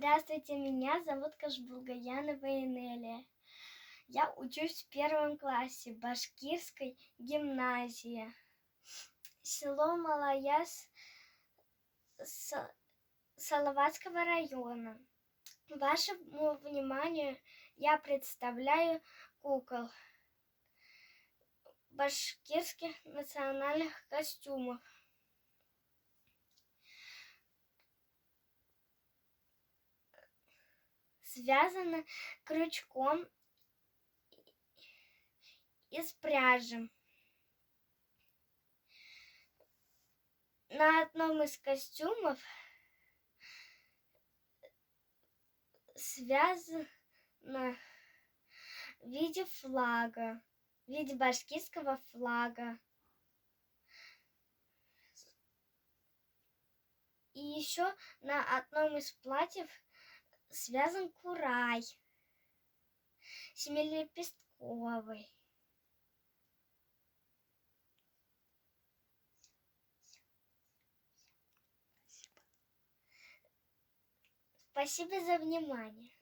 Здравствуйте, меня зовут Кашбулгаянова Энелия. Я учусь в 1 классе Башкирской гимназии. Село Малаяс Салаватского района. Вашему вниманию я представляю кукол башкирских национальных костюмов. Связаны крючком из пряжи. На одном из костюмов связано в виде флага, в виде башкирского флага. И еще на одном из платьев связан курай семилепестковый. Спасибо за внимание.